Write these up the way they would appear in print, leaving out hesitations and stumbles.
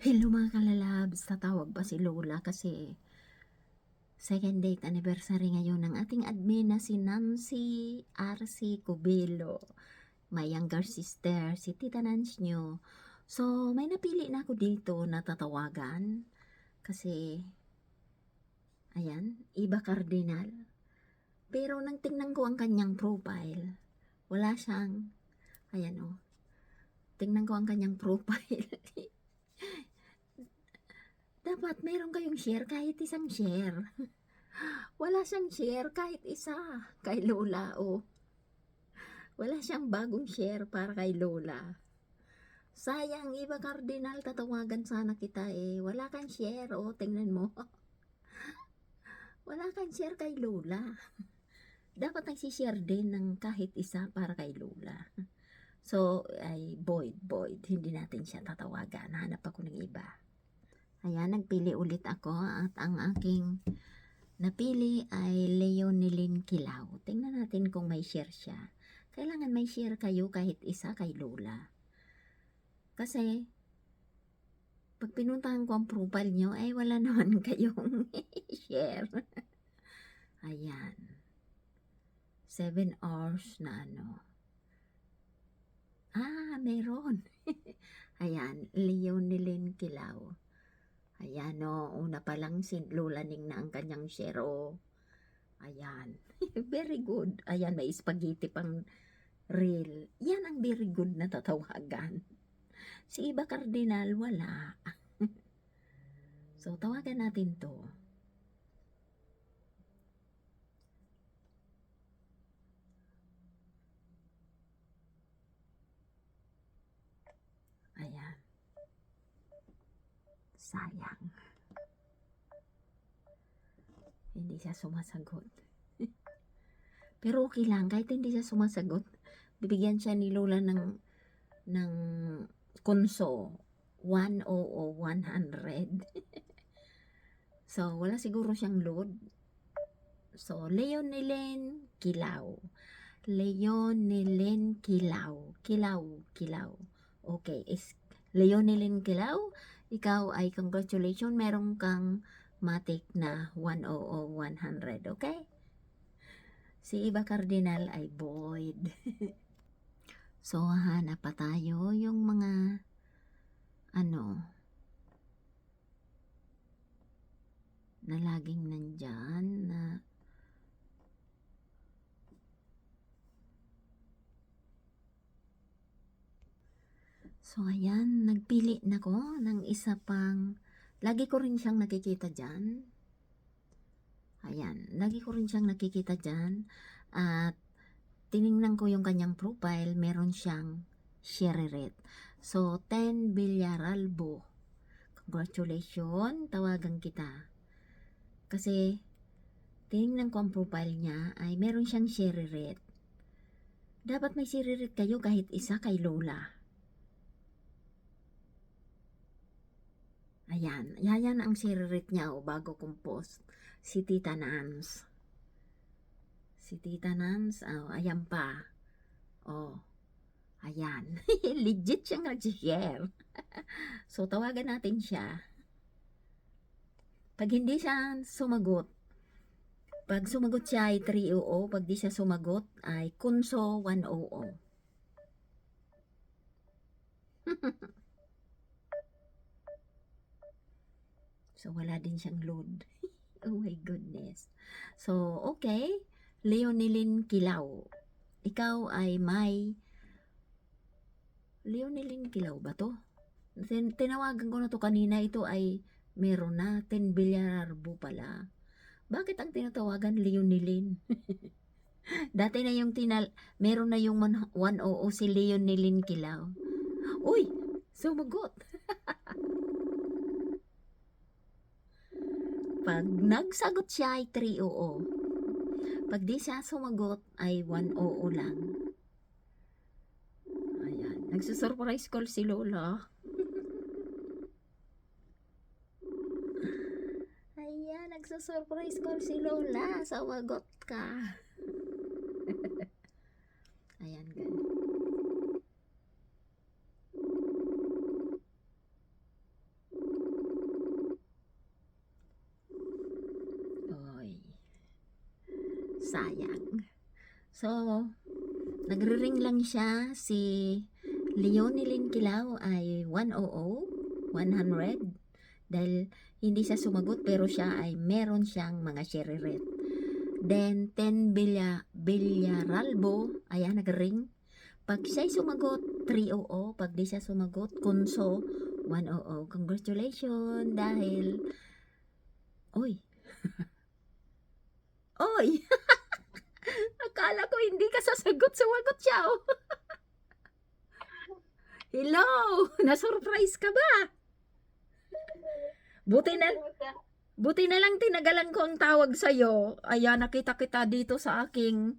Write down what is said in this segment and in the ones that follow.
Hello mga kalalabs, tatawag pa si Lola kasi second date anniversary ngayon ng ating admin na si Nancy R.C. Cubelo, my younger sister, si Tita Nance nyo. So, may napili na ako dito na tatawagan kasi, ayan, iba cardinal. Pero nang tingnan ko ang kanyang profile, wala siyang, ayan o, tingnan ko ang kanyang profile. Dapat meron kayong share kahit isang share. Wala siyang share kahit isa kay Lola o wala siyang bagong share para kay Lola. Sayang, iba cardinal, tatawagan sana kita wala kang share o tingnan mo. Wala kang share kay Lola. Dapat nagsishare din ng kahit isa para kay Lola. So, ay void. Hindi natin siya tatawagan. Hanap ako ng iba. Ayan, nagpili ulit ako at ang aking napili ay Leonilyn Kilaw. Tingnan natin kung may share siya. Kailangan may share kayo kahit isa kay Lola. Kasi, pag pinuntahan ko ang profile nyo, ay wala naman kayong share. Ayan. 7 hours na ano. Meron. Ayan, Leonilyn Kilaw. Ayan una pa lang si Lola Ning na ang kanyang share Ayan. Very good. Ayan, may spaghetti pang real. Yan ang very good na tatawagan. Si iba cardinal, wala. So, tawagan natin to. Ayan. Sayang. Hindi siya sumasagot. Pero okay lang, kahit hindi siya sumasagot, bibigyan siya ni Lola ng kunso. 100. So, wala siguro siyang load. So, Leonilyn Kilaw. Leonilyn Kilaw. Kilaw. Okay, is Leonilyn Kilaw, ikaw ay congratulations, meron kang matik na 100, okay? Si Iba Cardinal ay void. So, hanap pa tayo yung mga na laging nandyan na so, ayan, nagpili na ko ng isa pang, lagi ko rin siyang nakikita dyan. Ayan, lagi ko rin siyang nakikita dyan. At tiningnan ko yung kanyang profile, meron siyang share rate. So, 10 Villaralbo. Congratulations, tawagan kita. Kasi, tiningnan ko ang profile niya, ay meron siyang share rate. Dapat may share rate kayo kahit isa kay Lola. Ayan, yan ang share rate niya bago kong post. Si Tita Nance. Ayan pa. Ayan. Legit siyang nag-share. So, tawagan natin siya. Pag hindi siya sumagot, pag sumagot siya ay 300, pag di siya sumagot ay Kunso 100. So, wala din siyang load. Oh my goodness. So, okay. Leonilyn Kilaw. Ikaw ay may Leonilyn Kilaw ba to? Tinawagan ko na to kanina. Ito ay meron na. 10 Villararbo pala. Bakit ang tinatawagan Leonilyn? Dati na yung meron na yung 100 si Leonilyn Kilaw. Uy! Sumagot! Pag nagsagot siya ay 300. Pag di siya sumagot ay 100 lang. Ayan. Nagsusurprise call si Lola. Ayan. Nagsusurprise call si Lola. Sumagot ka. Ayan, ganun. sayang. So, nagre-ring lang siya. Si Leonilyn Kilao ay 100 dahil hindi siya sumagot pero siya ay meron siyang mga sheriret. Then 10 Villaralbo, ayan nag-ring. Pag siya'y sumagot 300, pag di siya sumagot Kunso 100. Congratulations dahil oy. Oy. Akala ko hindi ka sasagot, sumagot siya. Oh. Hello, na-surprise ka ba? Buti na lang tinagalan ko ang tawag sa'yo. Ayan, nakita kita dito sa aking...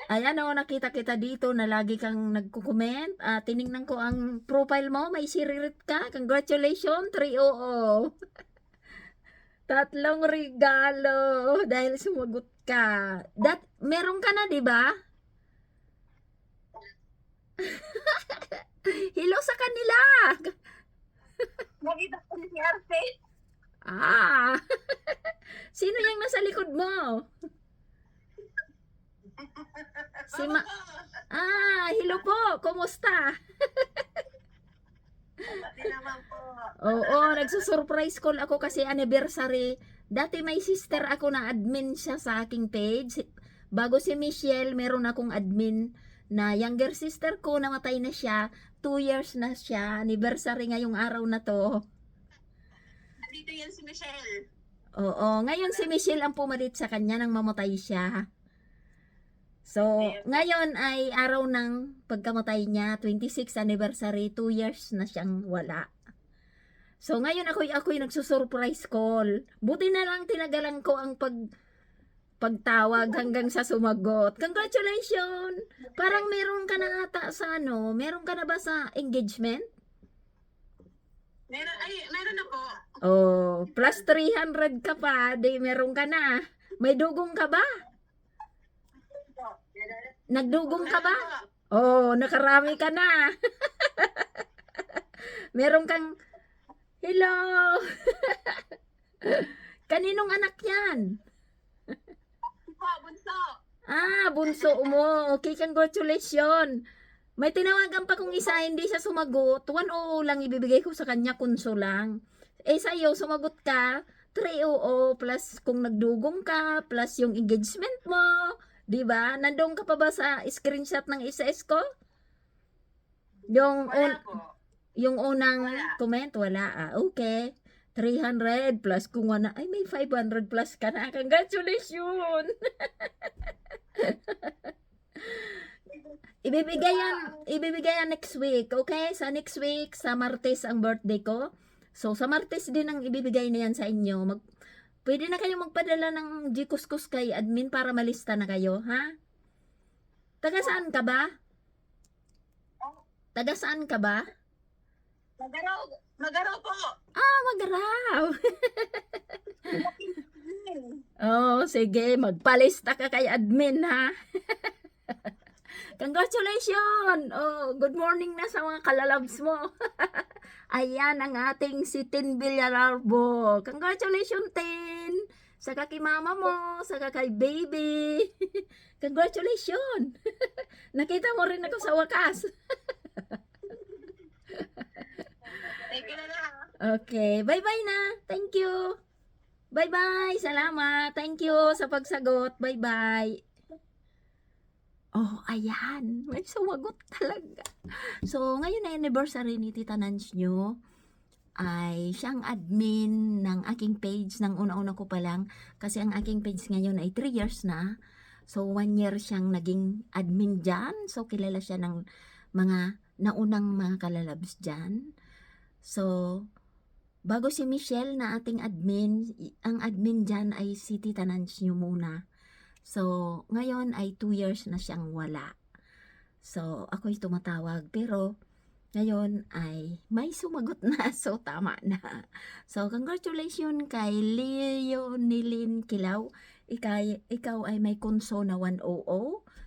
Ayan o, nakita kita dito na lagi kang nagko-comment. Tiningnan ko ang profile mo, may siririt ka. Congratulations, 300. Tatlong regalo dahil sumagot ka. Meron ka na, di ba? Hello sa kanila. Nakita ko si Arte. Sino yung nasa likod mo? Hello po. Kumusta? Pati naman po. Oo, nagsusurprise call ako kasi anniversary. Dati may sister ako na admin siya sa aking page. Bago si Michelle, meron akong admin na younger sister ko, namatay na siya. 2 years na siya. Anniversary ngayong araw na to. Dito yan si Michelle. Oo, ngayon si Michelle ang pumalit sa kanya nang mamatay siya. So, ngayon ay araw ng pagkamatay niya, 26th anniversary, 2 years na siyang wala. So, ngayon ako'y nagsusurprise call. Buti na lang tinagalan ko ang pagtawag hanggang sa sumagot. Congratulations! Parang meron ka na ata sa meron ka na ba sa engagement? Meron na po. Oh, plus 300 ka pa, di meron ka na. May dugong ka ba? Nagdugong ka ba? Oh, nakarami ka na. Meron kang hello. Kaninong anak yan? Bunso. Bunso mo. Okay, congratulations. May tinawagan pa kung isa, hindi siya sumagot. 100 lang ibibigay ko sa kanya, Kunso lang. Sa'yo, sumagot ka, 300 plus kung nagdugong ka, plus yung engagement mo. Diba? Nandun ka pa ba sa screenshot ng SS ko? Yung unang comment, wala. Okay. 300 plus kung wala, ay may 500 plus ka na. Congratulations! Ibibigay yan next week, okay? Sa next week, sa Martes ang birthday ko. So, sa Martes din ang ibibigay na yan sa inyo. Pwede na kayo magpadala ng Gkuskus kay admin para malista na kayo, ha? Taga saan ka ba? Taga saan ka ba? Magaraw po. Magaraw. Oh, sige, magpalista ka kay admin, ha? Congratulations! Oh, good morning na sa mga kalalabs mo. Ayan ang ating si Tin Villaralbo. Congratulations, Tin! Saka kay mama mo, saka kay baby. Congratulations! Nakita mo rin ako sa wakas. Thank you na. Okay, bye-bye na. Thank you. Bye-bye. Salamat. Thank you sa pagsagot. Bye-bye. Oh, ayan. May sumagot talaga. So, ngayon na anniversary ni Tita Nance nyo, ay siyang admin ng aking page ng una-una ko pa lang. Kasi ang aking page ngayon ay 3 years na. So, 1 year siyang naging admin dyan. So, kilala siya ng mga naunang mga kalalabs dyan. So, bago si Michelle na ating admin, ang admin dyan ay si Tita Nance nyo muna. So, ngayon ay 2 years na siyang wala. So, ako'y tumatawag. Pero, ngayon ay may sumagot na. So, tama na. So, congratulations kay Leonilyn Kilao. Ikaw ay may Kunso na 100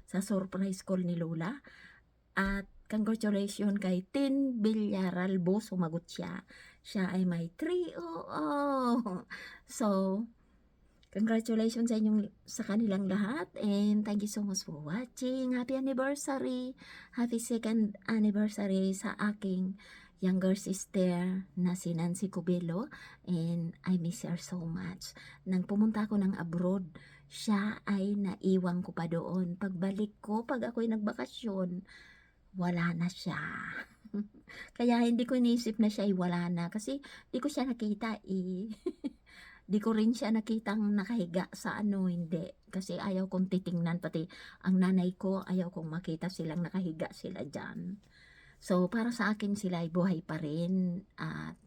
sa surprise call ni Lola. At congratulations kay Tin Villaralbo. Sumagot siya. Siya ay may 300. So, Congratulations sa kanilang lahat, and thank you so much for watching. Happy anniversary! Happy second anniversary sa aking younger sister na si Nancy Cubelo, and I miss her so much. Nang pumunta ako ng abroad, siya ay naiwan ko pa doon. Pagbalik ko, pag ako'y nagbakasyon, wala na siya. Kaya hindi ko inisip na siya ay wala na, kasi di ko siya nakita eh. Di ko rin siya nakitang nakahiga sa hindi. Kasi ayaw kong titingnan, pati ang nanay ko, ayaw kong makita silang nakahiga sila dyan. So, para sa akin sila ay buhay pa rin at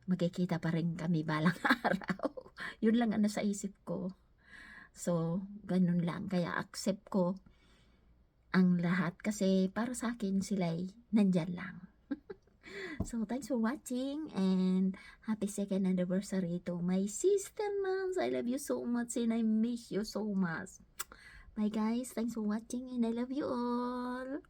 magkikita pa rin kami balang araw. Yun lang ang nasa isip ko. So, ganun lang. Kaya accept ko ang lahat kasi para sa akin sila ay nandyan lang. So, thanks for watching and happy second anniversary to my sister, moms. I love you so much and I miss you so much. Bye guys, thanks for watching and I love you all.